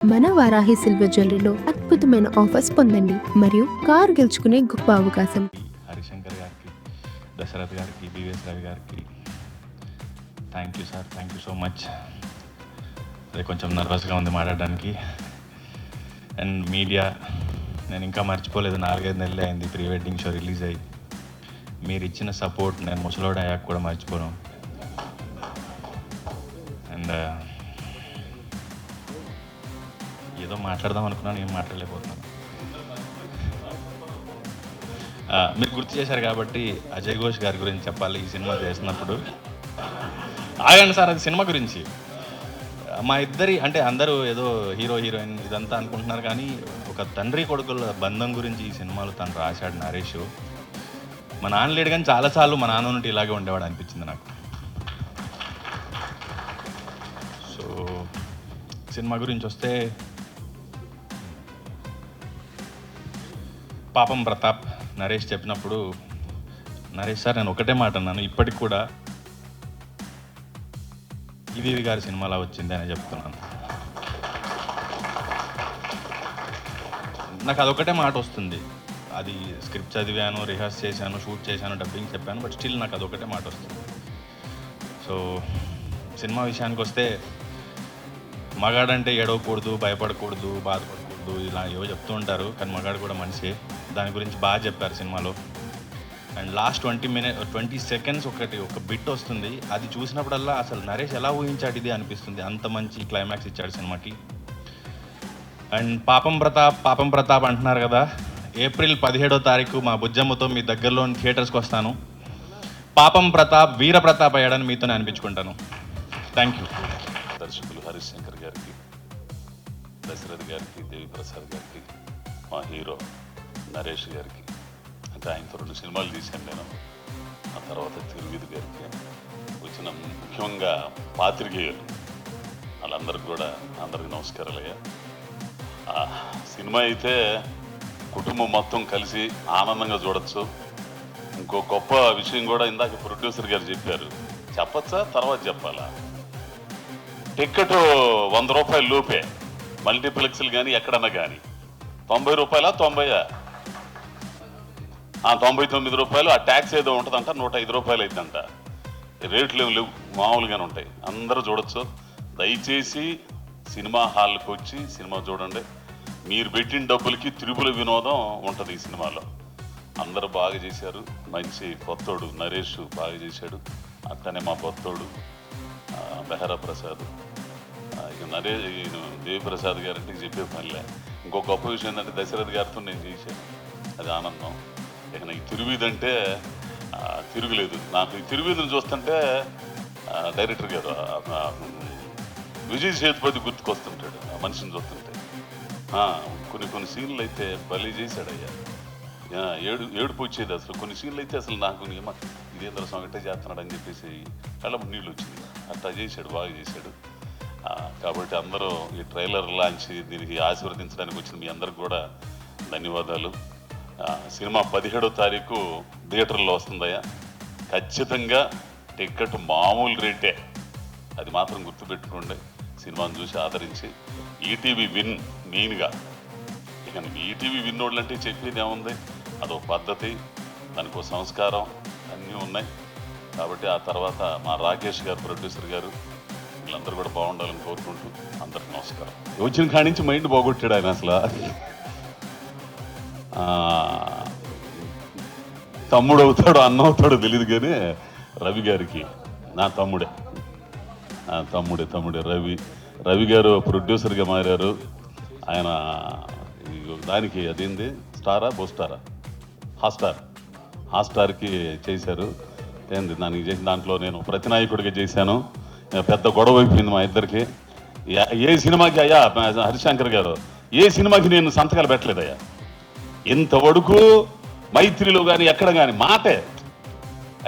మన వారాహి సిల్వర్ జ్యువెలరీలో అద్భుతమైన ఆఫర్స్ పొందండి మరియు కార్ గెలుచుకునే గొప్ప అవకాశం. హరిశంకర్ గారికి, దశరథ్ గారికి, బివిఎస్ రవి గారికి thank you sir, thank you so much. అదే కొంచెం నర్వస్గా ఉంది మాట్లాడడానికి. అండ్ మీడియా, నేను ఇంకా మర్చిపోలేదు, 4-5 నెలలు అయింది ప్రీ వెడ్డింగ్ షో రిలీజ్ అయ్యి. మీరు ఇచ్చిన సపోర్ట్ నేను ముసలోడు అయ్యాక కూడా మర్చిపోను. అండ్ ఏదో మాట్లాడదాం అనుకున్నాను, ఏం మాట్లాడలేకపోతున్నాను. మీరు గుర్తు చేశారు కాబట్టి అజయ్ ఘోష్ గారి గురించి చెప్పాలి. ఈ సినిమా చేసినప్పుడు ఆగండి సార్, అది సినిమా గురించి. మా ఇద్దరి అంటే అందరూ ఏదో హీరో హీరోయిన్ ఇదంతా అనుకుంటున్నారు, కానీ ఒక తండ్రి కొడుకుల బంధం గురించి ఈ సినిమాలో తను రాశాడు నరేష్. మా నాన్న లేడు కానీ చాలాసార్లు మా నాన్న నుండి ఇలాగే ఉండేవాడు అనిపించింది నాకు. సో సినిమా గురించి వస్తే, పాపం ప్రతాప్ నరేష్ చెప్పినప్పుడు, నరేష్ సార్ నేను ఒకటే మాట అన్నాను, ఇప్పటికి కూడా ఇది గారి సినిమాలా వచ్చింది అని చెప్తున్నాను. నాకు అదొకటే మాట వస్తుంది. అది స్క్రిప్ట్ చదివాను, రిహార్స్ చేశాను, షూట్ చేశాను, డబ్బింగ్ చెప్పాను, బట్ స్టిల్ నాకు అదొకటే మాట వస్తుంది. సో సినిమా విషయానికి వస్తే, మగాడంటే ఏడవకూడదు, భయపడకూడదు, బాధపడకూడదు, ఇలా ఏవో చెప్తూ ఉంటారు, కానీ మగాడు కూడా మనిషి. దాని గురించి బాగా చెప్పారు సినిమాలో. అండ్ లాస్ట్ 20 సెకండ్స్ ఒక బిట్ వస్తుంది, అది చూసినప్పుడల్లా అసలు నరేష్ ఎలా ఊహించాడు ఇది అనిపిస్తుంది. అంత మంచి క్లైమాక్స్ ఇచ్చాడు సినిమాకి. అండ్ పాపం ప్రతాప్ అంటున్నారు కదా, ఏప్రిల్ 17వ తారీఖు మా బుజ్జమ్మతో మీ దగ్గరలోని థియేటర్స్కి వస్తాను. పాపం ప్రతాప్ వీర ప్రతాప్ అయ్యాడని మీతోనే అనిపించుకుంటాను. Thank you. దర్శకులు హరిశంకర్ గారికి, దశరథ్ గారికి, దేవిప్రసాద్ గారికి, మా హీరో నరేష్ గారికి, అంటే ఆయనతో 2 సినిమాలు తీశాను నేను. ఆ తర్వాత తిరువిధి గారికి వచ్చిన ముఖ్యంగా పాత్రికేయులు వాళ్ళందరికీ కూడా అందరికీ నమస్కారాలయ్యా. సినిమా అయితే కుటుంబం మొత్తం కలిసి ఆనందంగా చూడొచ్చు. ఇంకో గొప్ప విషయం కూడా ఇందాక ప్రొడ్యూసర్ గారు చెప్పారు, చెప్పచ్చా తర్వాత చెప్పాలా, టికెట్ 100 రూపాయల లోపే మల్టీప్లెక్స్లు కానీ ఎక్కడన్నా కానీ. 90 రూపాయలా 90యా? 99 రూపాయలు. ఆ ట్యాక్స్ ఏదో ఉంటుందంట, 105 రూపాయలు అయిద్దంట. రేట్లు ఏమి లేవు, మామూలుగానే ఉంటాయి. అందరూ చూడొచ్చు. దయచేసి సినిమా హాల్కి వచ్చి సినిమా చూడండి. మీరు పెట్టిన డబ్బులకి తిరుపుల వినోదం ఉంటుంది ఈ సినిమాలో. అందరూ బాగా చేశారు. మంచి కొత్తోడు నరేష్ బాగా చేశాడు, అట్టనే మా కొత్తోడు బెహరా ప్రసాద్, దేవిప్రసాద్ గారంటే చెప్పే పనిలే. ఇంకో గొప్ప విషయం ఏంటంటే దశరథ్ గారితో నేను చేశాను, అది ఆనందం. ఇక ఈ తిరువీధి అంటే తిరుగులేదు నాకు. ఈ తిరువీధిని చూస్తుంటే డైరెక్టర్ గారు విజయ్ సేతుపతి గుర్తుకొస్తుంటాడు ఆ మనిషిని చూస్తుంటే. కొన్ని సీన్లు అయితే బలి చేశాడయ్యా, ఏడుపు వచ్చేది అసలు. కొన్ని సీన్లు అయితే అసలు నాకు ఇదేంద్ర స్వామి ఇట్టే చేస్తున్నాడు అని చెప్పేసి కళ్ళ నీళ్ళు వచ్చింది. అట్లా చేశాడు, బాగా చేశాడు. కాబట్టి అందరూ ఈ ట్రైలర్ లాంచ్ దీనికి ఆశీర్వదించడానికి వచ్చిన మీ అందరికి కూడా ధన్యవాదాలు. సినిమా 17వ తారీఖు థియేటర్లో వస్తుందయ్యా. ఖచ్చితంగా టికెట్ మామూలు రేటే, అది మాత్రం గుర్తుపెట్టుకోండి. సినిమాను చూసి ఆదరించి ఈటీవీ విన్ మెయిన్గా. ఇక ఈటీవీ విన్ వాళ్ళంటే చెప్పేది ఏముంది, అదొక పద్ధతి, దానికి సంస్కారం అన్నీ ఉన్నాయి. కాబట్టి ఆ తర్వాత మా రాకేష్ గారు, ప్రొడ్యూసర్ గారు, వీళ్ళందరూ కూడా బాగుండాలని కోరుకుంటూ అందరికి నమస్కారం. వచ్చిన కాడి నుంచి మైండ్ బాగొట్టాడు ఆయన అసలు. తమ్ముడు అవుతాడు అన్న అవుతాడో తెలియదు, కానీ రవి గారికి నా తమ్ముడే రవి గారు ప్రొడ్యూసర్గా మారారు. ఆయన దానికి అదేంది స్టారా బోస్టారా హాట్స్టార్కి చేశారు. ఏంది దానికి చేసిన దాంట్లో నేను ప్రతినాయకుడిగా చేశాను. పెద్ద గొడవ అయిపోయింది మా ఇద్దరికి. ఏ సినిమాకి అయ్యా హరిశంకర్ గారు, ఏ సినిమాకి నేను సంతకాలు పెట్టలేదయ్యా ఇంతవరకు. మైత్రిలో కానీ ఎక్కడ కానీ మాటే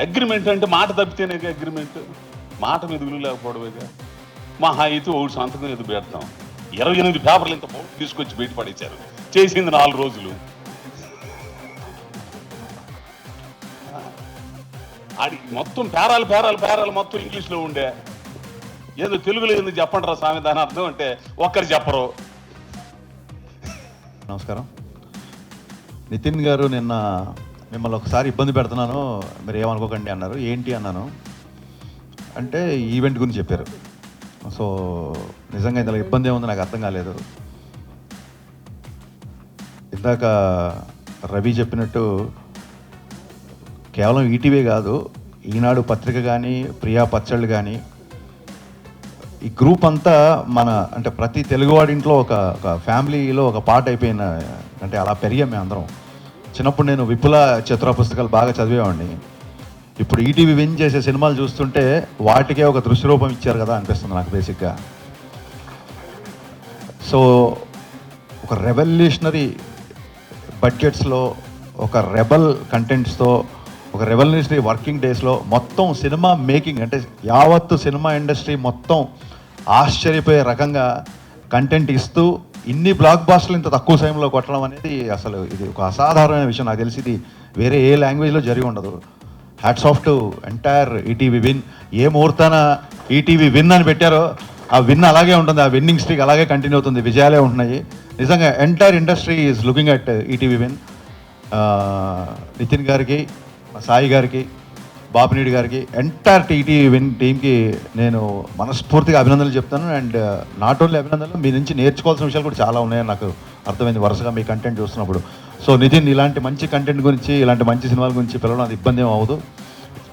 అగ్రిమెంట్, అంటే మాట తప్పితేనే అగ్రిమెంట్, మాట మీద విలువ లేకపోవడమేగా. మహా అయితే ఒకటి సంతకం ఏదో పెడతాం. 28 పేపర్లు ఇంత తీసుకొచ్చి బయటపడేశారు. చేసింది 4 రోజులు. అది మొత్తం పేరాలు మొత్తం ఇంగ్లీష్లో ఉండే. ఏదో తెలుగులో ఎందుకు చెప్పండి రా స్వామి, దాని అర్థం అంటే ఒక్కరు చెప్పరు. నమస్కారం. నితిన్ గారు నిన్న మిమ్మల్ని ఒకసారి ఇబ్బంది పెడుతున్నాను, మీరు ఏమనుకోకండి అన్నారు. ఏంటి అన్నాను అంటే ఈవెంట్ గురించి చెప్పారు. సో నిజంగా ఇందులో ఇబ్బంది ఏముందో నాకు అర్థం కాలేదు. ఇందాక రవి చెప్పినట్టు కేవలం ఈటీవీ కాదు, ఈనాడు పత్రిక కానీ, ప్రియా పచ్చళ్ళు కానీ, ఈ గ్రూప్ అంతా మన అంటే ప్రతి తెలుగువాడి ఇంట్లో ఒక ఫ్యామిలీలో ఒక పార్ట్ అయిపోయిన, అంటే అలా పెరిగాం మేము అందరం. చిన్నప్పుడు నేను విపుల చతుర పుస్తకాలు బాగా చదివేవాడిని. ఇప్పుడు ఈటీవీ విన్ చేసే సినిమాలు చూస్తుంటే వాటికే ఒక దృశ్య రూపం ఇచ్చారు కదా అనిపిస్తుంది నాకు బేసిక్గా. సో ఒక రెవల్యూషనరీ బడ్జెట్స్లో, ఒక రెబల్ కంటెంట్స్తో, ఒక రెవల్యూషనరీ వర్కింగ్ డేస్లో మొత్తం సినిమా మేకింగ్ అంటే యావత్తు సినిమా ఇండస్ట్రీ మొత్తం ఆశ్చర్యపోయే రకంగా కంటెంట్ ఇస్తూ ఇన్ని బ్లాక్ బాస్టర్లు ఇంత తక్కువ సమయంలో కొట్టడం అనేది అసలు ఇది ఒక అసాధారణమైన విషయం. నాకు తెలిసి ఇది వేరే ఏ లాంగ్వేజ్లో జరిగి ఉండదు. Hats off to entire ETV Win. ఏ ముహూర్తాన ఈటీవీ విన్ అని పెట్టారో ఆ విన్ అలాగే ఉంటుంది, ఆ విన్నింగ్ స్ట్రీక్ అలాగే కంటిన్యూ అవుతుంది, విజయాలే ఉంటున్నాయి. నిజంగా entire industry is looking at ETV win. Nithin గారికి, సాయి గారికి, బాపినీడి గారికి, ఎంటైర్ ఈటీవీ విన్ టీమ్కి నేను మనస్ఫూర్తిగా అభినందనలు చెప్తాను. అండ్ నాట్ ఓన్లీ అభినందనలు, మీ నుంచి నేర్చుకోవాల్సిన విషయాలు కూడా చాలా ఉన్నాయని నాకు అర్థమైంది వరుసగా మీ కంటెంట్ చూస్తున్నప్పుడు. సో నితిన్, ఇలాంటి మంచి కంటెంట్ గురించి, ఇలాంటి మంచి సినిమాల గురించి పిలవడం అది ఇబ్బంది ఏం అవ్వదు.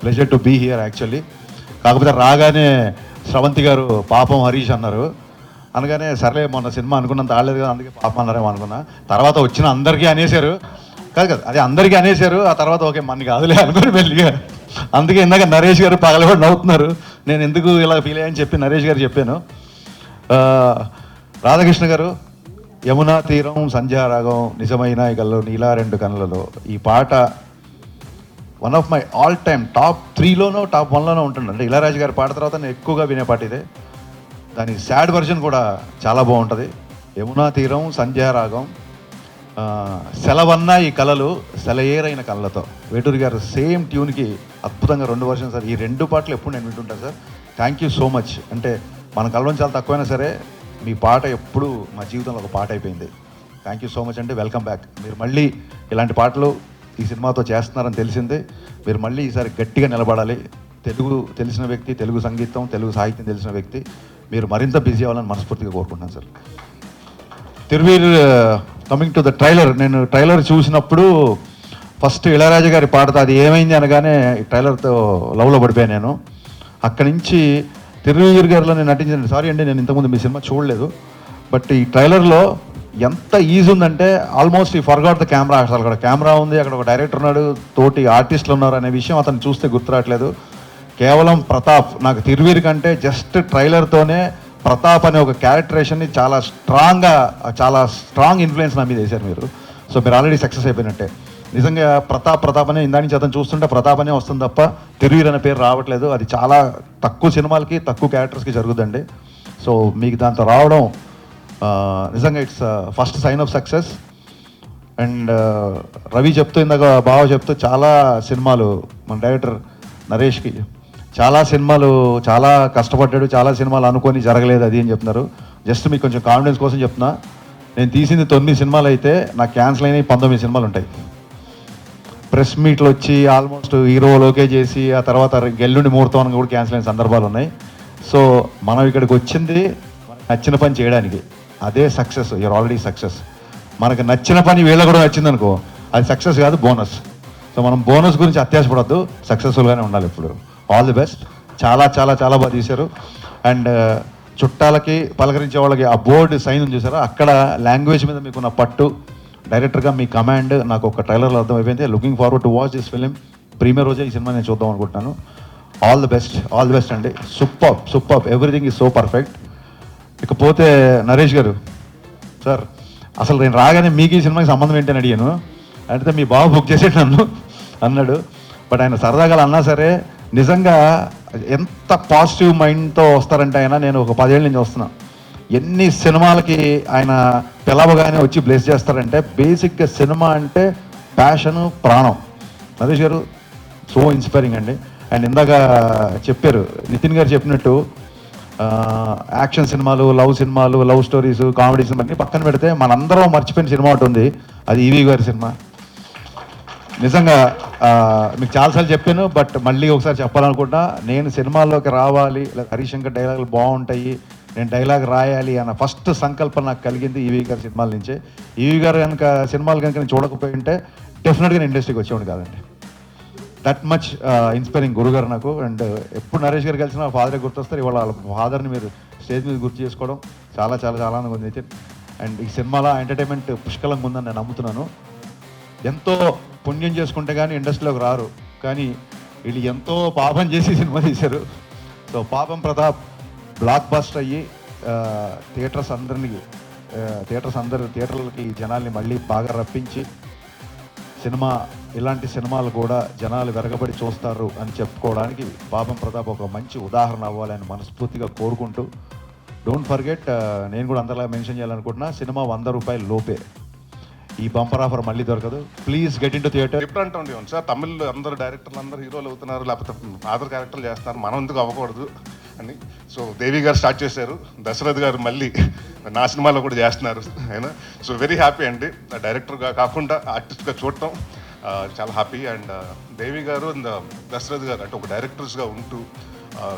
Pleasure to be here actually. కాకపోతే రాగానే స్రవంతి గారు పాపం హరీష్ అన్నారు. అనగానే సర్లే మొన్న సినిమా అనుకున్నంత ఆడలేదు కదా, అందుకే పాపం అన్నారేమో అనుకున్నా. తర్వాత వచ్చిన అందరికీ అనేశారు కాదు, అదే అందరికీ అనేశారు. ఆ తర్వాత ఓకే మన కాదులే అనుకుని మెల్లిగా. అందుకే ఇందాక నరేష్ గారు పగలబడి నవ్వుతున్నారు. నేను ఎందుకు ఇలా ఫీల్ అయ్యని చెప్పి నరేష్ గారు చెప్పాను. రాధాకృష్ణ గారు, యమునా తీరం, సంధ్యారాగం, నిజమైన కళ్ళు, నీలా రెండు కళ్ళలో, ఈ పాట one of my all time top 3లోనో టాప్ 1లోనో ఉంటుంది. అంటే ఇళయరాజా గారి పాట తర్వాత నేను ఎక్కువగా వినే పాట ఇదే. దాని సాడ్ వర్జన్ కూడా చాలా బాగుంటుంది. యమునా తీరం, సంధ్యారాగం, సెలవన్న ఈ కళలు, సెలయేరైన కళ్ళతో, వేటూరి గారు సేమ్ ట్యూన్కి అద్భుతంగా 2 వర్షన్స్ సార్. ఈ 2 పాటలు ఎప్పుడు నేను వింటుంటాను sir. Thank you so much. అంటే మన కలవడం చాలా తక్కువైనా సరే మీ పాట ఎప్పుడు మా జీవితంలో ఒక పాట అయిపోయింది. థ్యాంక్ యూ సో మచ్ అండి. Welcome back. మీరు మళ్ళీ ఇలాంటి పాటలు ఈ సినిమాతో చేస్తున్నారని తెలిసిందే. మీరు మళ్ళీ ఈసారి గట్టిగా నిలబడాలి. తెలుగు తెలిసిన వ్యక్తి, తెలుగు సంగీతం, తెలుగు సాహిత్యం తెలిసిన వ్యక్తి, మీరు మరింత బిజీ అవ్వాలని మనస్ఫూర్తిగా కోరుకుంటున్నాను sir. Thiruveer, coming to the trailer, నేను ట్రైలర్ చూసినప్పుడు ఫస్ట్ ఇళయరాజా గారి పాటతో అది ఏమైంది అనగానే ఈ ట్రైలర్తో లవ్లో పడిపోయాను నేను. అక్కడి నుంచి తిరువీర్ గారిలో నేను నటించాను. సారీ అండి, నేను ఇంతకుముందు మీ సినిమా చూడలేదు. బట్ ఈ ట్రైలర్లో ఎంత ఈజీ ఉందంటే ఆల్మోస్ట్ ఈ ఫర్గాట్ ద కెమెరా. అసలు అక్కడ కెమెరా ఉంది, అక్కడ ఒక డైరెక్టర్ ఉన్నాడు, తోటి ఆర్టిస్టులు ఉన్నారు అనే విషయం అతను చూస్తే గుర్తురావట్లేదు. కేవలం ప్రతాప్, నాకు తిరువీర్ కంటే జస్ట్ ట్రైలర్తోనే ప్రతాప్ అనే ఒక క్యారెక్టరేషన్ని చాలా స్ట్రాంగ్ ఇన్ఫ్లుయెన్స్ నా మీద వేశారు మీరు. సో మీరు ఆల్రెడీ సక్సెస్ అయిపోయినట్టే. నిజంగా ప్రతాప్ అనే ఇందా నుంచి అతను చూస్తుంటే ప్రతాప్ అనే వస్తుంది తప్ప తిరువీర్ అనే పేరు రావట్లేదు. అది చాలా తక్కువ సినిమాలకి, తక్కువ క్యారెక్టర్స్కి జరుగుతుందండి. సో మీకు దాంతో రావడం నిజంగా it's first sign of success. And Ravi చెప్తూ, ఇందాక బావ చెప్తూ, చాలా సినిమాలు మన డైరెక్టర్ నరేష్కి చాలా సినిమాలు చాలా కష్టపడ్డాడు, చాలా సినిమాలు అనుకొని జరగలేదు అది అని చెప్తున్నారు. జస్ట్ మీకు కొంచెం కాన్ఫిడెన్స్ కోసం చెప్తున్నా, నేను తీసింది 9 సినిమాలు అయితే నాకు క్యాన్సిల్ అయినవి 19 సినిమాలు ఉంటాయి. ప్రెస్ మీట్లు వచ్చి ఆల్మోస్ట్ హీరోలోకే చేసి ఆ తర్వాత గెల్లుండి ముహూర్తం అని కూడా క్యాన్సిల్ అయిన సందర్భాలు ఉన్నాయి. సో మనం ఇక్కడికి వచ్చింది మనకు నచ్చిన పని చేయడానికి, అదే సక్సెస్. You're already success. మనకు నచ్చిన పని వీళ్ళ కూడా నచ్చింది అనుకో, అది సక్సెస్ కాదు, బోనస్. సో మనం బోనస్ గురించి అత్యాశపడద్దు, సక్సెస్ఫుల్గానే ఉండాలి ఇప్పుడు. All the best. చాలా చాలా చాలా బాగా తీశారు. అండ్ చుట్టాలకి, పలకరించే వాళ్ళకి ఆ బోర్డు సైన్ ఉంది చూసారా, అక్కడ లాంగ్వేజ్ మీద మీకున్న పట్టు, డైరెక్టర్గా మీ కమాండ్ నాకు ఒక ట్రైలర్లో అర్థమైపోయింది. Looking forward to watch this film. Premiere రోజే ఈ సినిమా నేను చూద్దాం అనుకుంటున్నాను. ఆల్ ది బెస్ట్ అండి. Super everything is so perfect. ఇకపోతే నరేష్ గారు సార్, అసలు నేను రాగానే మీకు ఈ సినిమాకి సంబంధం ఏంటని అడిగాను. అంటే మీ బాబు బుక్ చేసేట నన్ను అన్నాడు. బట్ ఆయన సరదాగా అన్నా సరే నిజంగా ఎంత పాజిటివ్ మైండ్తో వస్తారంటే ఆయన, నేను ఒక 10 ఏళ్ళ నుంచి వస్తున్నా, ఎన్ని సినిమాలకి ఆయన పిలవగానే వచ్చి బ్లెస్ చేస్తారంటే, బేసిక్గా సినిమా అంటే ప్యాషను, ప్రాణం. నరేష్ గారు సో ఇన్స్పైరింగ్ అండి. అండ్ ఇందాక చెప్పారు, నితిన్ గారు చెప్పినట్టు యాక్షన్ సినిమాలు, లవ్ స్టోరీస్, కామెడీ సినిమా అన్ని పక్కన పెడితే మనందరం మర్చిపోయిన సినిమా ఒకటి ఉంది, అది ఈవీ గారి సినిమా. నిజంగా మీకు చాలాసార్లు చెప్పాను, బట్ మళ్ళీ ఒకసారి చెప్పాలనుకుంటా. నేను సినిమాల్లోకి రావాలి, హరీష్ శంకర్ డైలాగులు బాగుంటాయి, నేను డైలాగ్ రాయాలి అన్న ఫస్ట్ సంకల్పం నాకు కలిగింది ఈవీ గారి సినిమాల నుంచే. ఈవీ గారు కనుక సినిమాలు కనుక నేను చూడకపోయి ఉంటే డెఫినెట్గా నేను ఇండస్ట్రీకి వచ్చేవాడు కాదండి. దట్ మచ్ ఇన్స్పైరింగ్ గురుగారు నాకు. అండ్ ఎప్పుడు నరేష్ గారు కలిసిన ఫాదరే గుర్తొస్తారు. ఇవాళ వాళ్ళ ఫాదర్ని మీరు స్టేజ్ మీద గుర్తు చేసుకోవడం చాలా చాలా చాలా ఆనందంగా ఉంది నితిన్. అండ్ ఈ సినిమాలో ఎంటర్టైన్మెంట్ పుష్కలంగా ఉందని నేను నమ్ముతున్నాను. ఎంతో పుణ్యం చేసుకుంటే కానీ ఇండస్ట్రీలోకి రారు, కానీ వీళ్ళు ఎంతో పాపం చేసి సినిమా తీశారు. సో పాపం ప్రతాప్ బ్లాక్ బస్టర్ అయ్యి థియేటర్లకి జనాల్ని మళ్ళీ బాగా రప్పించి ఇలాంటి సినిమాలు కూడా జనాలు వెరగబడి చూస్తారు అని చెప్పుకోవడానికి పాపం ప్రతాప్ ఒక మంచి ఉదాహరణ అవ్వాలని మనస్ఫూర్తిగా కోరుకుంటూ, డోంట్ ఫర్గెట్, నేను కూడా అందరిలా మెన్షన్ చేయాలనుకుంటున్నా, సినిమా 100 రూపాయల లోపే. ఈ బంపర్ ఆఫర్ మళ్ళీ దొరకదు. Please get in to theatre. Different ఉండి సార్, తమిళ్ అందరు డైరెక్టర్లు అందరూ హీరోలు అవుతున్నారు, లేకపోతే ఫాదర్ క్యారెక్టర్లు చేస్తున్నారు, మనం ఎందుకు అవ్వకూడదు అని. సో దేవి గారు స్టార్ట్ చేశారు, దశరథ్ గారు మళ్ళీ నా సినిమాలో కూడా చేస్తున్నారు అయినా. సో వెరీ హ్యాపీ అండి, డైరెక్టర్గా కాకుండా ఆర్టిస్ట్గా చూడటం చాలా హ్యాపీ. అండ్ దేవి గారు అండ్ దశరథ్ గారు అంటే ఒక డైరెక్టర్స్గా ఉంటూ,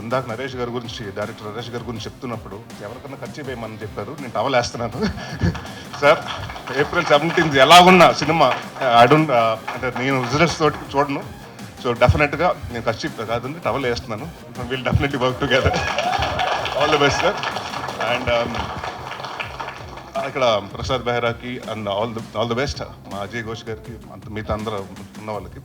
ఇందాక నరేష్ గారి గురించి, డైరెక్టర్ నరేష్ గారి గురించి చెప్తున్నప్పుడు ఎవరికన్నా ఖర్చు వేయమని చెప్పారు, నేను టవల్ వేస్తున్నాను సార్. April 17th ఎలాగున్న సినిమా అంటే నేను విజిటర్స్ తోటి చూడను. సో డెఫినెట్గా నేను ఖర్చు కాదండి, టవల్ వేస్తున్నాను. Will definitely work together. All the best sir. And ఇక్కడ ప్రసాద్ బెహ్రాకి అండ్ ఆల్ ది బెస్ట్ మా అజయ్ ఘోష్ గారికి, మిగతా అందరూ ఉన్న వాళ్ళకి.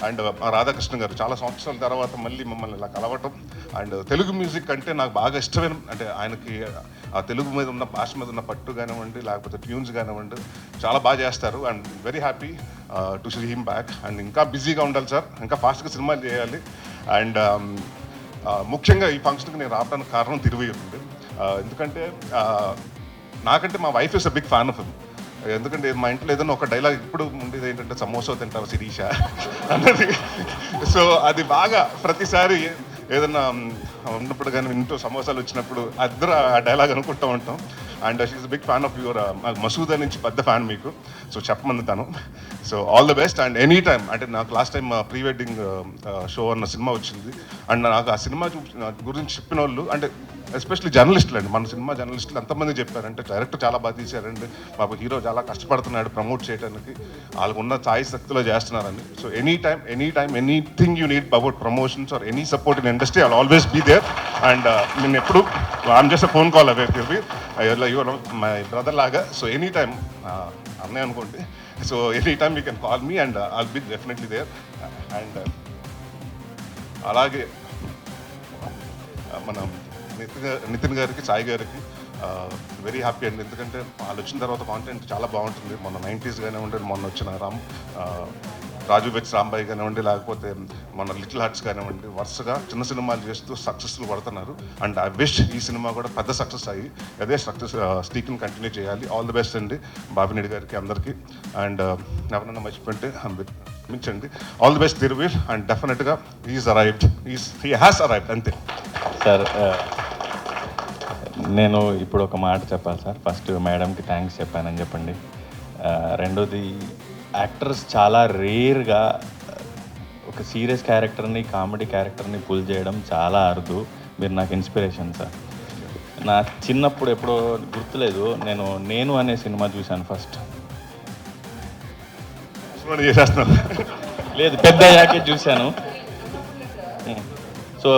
అండ్ మా రాధాకృష్ణ గారు చాలా సంవత్సరాల తర్వాత మళ్ళీ మమ్మల్ని ఇలా కలవటం. అండ్ తెలుగు మ్యూజిక్ అంటే నాకు బాగా ఇష్టమైన, అంటే ఆయనకి ఆ తెలుగు మీద ఉన్న భాష మీద ఉన్న పట్టు కానివ్వండి, లేకపోతే ట్యూన్స్ కానివ్వండి, చాలా బాగా చేస్తారు. And very happy to see him back. And ఇంకా బిజీగా ఉండాలి సార్, ఇంకా ఫాస్ట్గా సినిమాలు చేయాలి. అండ్ ముఖ్యంగా ఈ ఫంక్షన్కి నేను రావడానికి కారణం తిరువయ్యూరు ఉంది. ఎందుకంటే నాకంటే మా wife is a big fan of him. ఎందుకంటే మా ఇంట్లో ఏదైనా ఒక డైలాగ్ ఇప్పుడు ఉండేది ఏంటంటే, సమోసా తింటావు శిరీష అన్నది. సో అది బాగా ప్రతిసారి ఏదైనా ఉన్నప్పుడు కానీ ఇంట్లో సమోసాలు వచ్చినప్పుడు అందరూ ఆ డైలాగ్ అనుకుంటూ ఉంటాం. And she's big fan of your Masooda నుంచి పెద్ద ఫ్యాన్ మీకు. సో చెప్పమంది తను. So all the best. And any time, అంటే నాకు last time pre wedding show అన్న సినిమా వచ్చింది. అండ్ నాకు ఆ సినిమా గురించి చెప్పిన వాళ్ళు, అంటే ఎస్పెషల్లీ జర్నలిస్టులు అండి, మన సినిమా జర్నలిస్టులు ఎంతమంది చెప్పారంటే, డైరెక్టర్ చాలా బాగా తీశారండి, బాబు హీరో చాలా కష్టపడుతున్నాడు ప్రమోట్ చేయడానికి, వాళ్ళకు ఉన్న ఛాయిస్ శక్తిలో చేస్తున్నారని. So any time anything you need about promotions or any support in industry, I'll always be there. And నేను ఎప్పుడు I'm just phone call away, your my brother లాగా. సో ఎనీ టైమ్ అన్నయ్య అనుకోండి. So any time you can call me and I'll be definitely there. And అలాగే మన నితిన్ గారికి, సాయి గారికి very happy అండి. ఎందుకంటే వాళ్ళు వచ్చిన తర్వాత కాంటెంట్ చాలా బాగుంటుంది. మొన్న 90s కానివ్వండి, మొన్న వచ్చిన రాజు వెచ్ రాంబాయి కానివ్వండి, లేకపోతే మన లిటిల్ హార్ట్స్ కానివ్వండి, వరుసగా చిన్న సినిమాలు చేస్తూ సక్సెస్ఫుల్ పడుతున్నారు. అండ్ ఐ విష్ ఈ సినిమా కూడా పెద్ద సక్సెస్ అయ్యి అదే సక్సెస్ స్టీక్ని కంటిన్యూ చేయాలి. ఆల్ ది బెస్ట్ అండి బాబినేడి గారికి, అందరికీ. అండ్ ఎవరన్నా మర్చిపోయింటే మించండి. All the best Thiruveer. And డెఫినెట్గా హీ హ్యాస్ అరైవ్డ్ అంతే సార్. నేను ఇప్పుడు ఒక మాట చెప్పాలి సార్. ఫస్ట్ మేడంకి థ్యాంక్స్ చెప్పానని చెప్పండి. రెండోది, యాక్టర్స్ చాలా రేర్గా ఒక సీరియస్ క్యారెక్టర్ని, కామెడీ క్యారెక్టర్ని పుల్ చేయడం చాలా అరుదు. మీరు నాకు ఇన్స్పిరేషన్ సార్. నా చిన్నప్పుడు ఎప్పుడో గుర్తులేదు, నేను అనే సినిమా చూశాను ఫస్ట్. చేసేస్తున్నాను లేదు, పెద్ద అయ్యాకే చూశాను. సో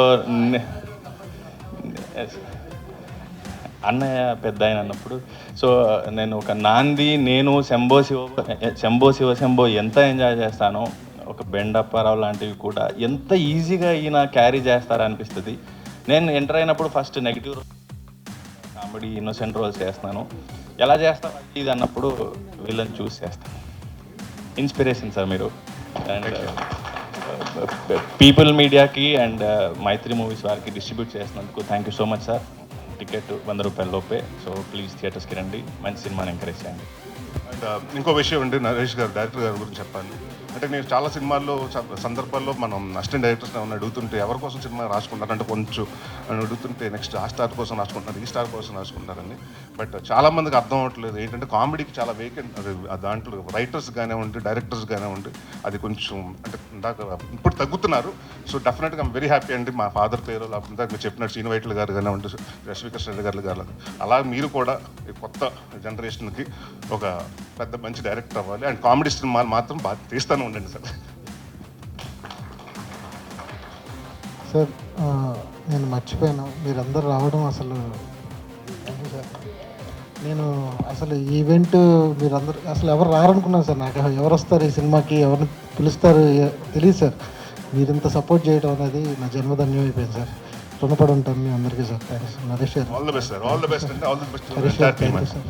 అన్నయ్య పెద్ద ఆయన అన్నప్పుడు, సో నేను ఒక నాంది, నేను శంభో శివ ఎంత ఎంజాయ్ చేస్తానో, ఒక బెండప్పారావు లాంటివి కూడా ఎంత ఈజీగా ఈయన క్యారీ చేస్తారనిపిస్తుంది. నేను ఎంటర్ అయినప్పుడు first negative comedy, innocent roles చేస్తున్నాను. ఎలా చేస్తాను ఇది అన్నప్పుడు వీళ్ళని చూస్ చేస్తాను. ఇన్స్పిరేషన్ సార్ మీరు. అండ్ పీపుల్ మీడియాకి అండ్ మైత్రి మూవీస్ వారికి డిస్ట్రిబ్యూట్ చేసినందుకు thank you so much sir. Ticket 100 రూపాయల లోపే. సో ప్లీజ్ థియేటర్స్కి రండి, మంచి సినిమాని ఎంకరేజ్ చేయండి. అండ్ ఇంకో విషయం అండి, నరేష్ గారు డైరెక్టర్ గారి గురించి చెప్పాలి. అంటే నేను చాలా సినిమాల్లో సందర్భాల్లో మనం అసిస్టెంట్ డైరెక్టర్స్ ఏమైనా అడుగుతుంటే ఎవరి కోసం సినిమా రాసుకుంటారు అంటే కొంచెం అని అడుగుతుంటే నెక్స్ట్ ఆ స్టార్ కోసం రాసుకుంటున్నారు, ఈ స్టార్ కోసం రాసుకుంటారని. బట్ చాలామందికి అర్థం అవ్వట్లేదు ఏంటంటే కామెడీకి చాలా వేకెంట్ దాంట్లో రైటర్స్ కానివ్వండి, డైరెక్టర్స్ కానివ్వండి, అది కొంచెం అంటే ఇందాక ఇప్పుడు తగ్గుతున్నారు. సో డెఫినెట్గా ఐమ్ వెరీ హ్యాపీ అండి. మా ఫాదర్ పేరు లేకపోతే మీరు చెప్పినట్టు శ్రీను వైట్ల గారు కానివ్వండి, రశ్మికృష్ణ రెడ్డి గారు అలా మీరు కూడా ఈ కొత్త జనరేషన్కి ఒక పెద్ద మంచి డైరెక్టర్ అవ్వాలి. అండ్ కామెడీ సినిమాలు మాత్రం బాగా తీస్తూనే ఉండండి సార్. సార్ నేను మర్చిపోయాను, మీరందరూ రావడం అసలు సార్. నేను అసలు ఈవెంట్ మీరందరూ అసలు ఎవరు రారనుకున్నాను సార్. నాకు ఎవరు వస్తారు ఈ సినిమాకి, ఎవరిని పిలుస్తారు తెలియదు సార్. మీరింత సపోర్ట్ చేయడం అనేది నా జన్మధన్యం అయిపోయింది సార్. రుణపడి ఉంటాను మీ అందరికీ సార్. థ్యాంక్స్ నరేష్ గారు. All the best sir. All the best అంటే ఆల్ ద బెస్ట్. హరీష్ గారు థ్యాంక్ యూ సార్.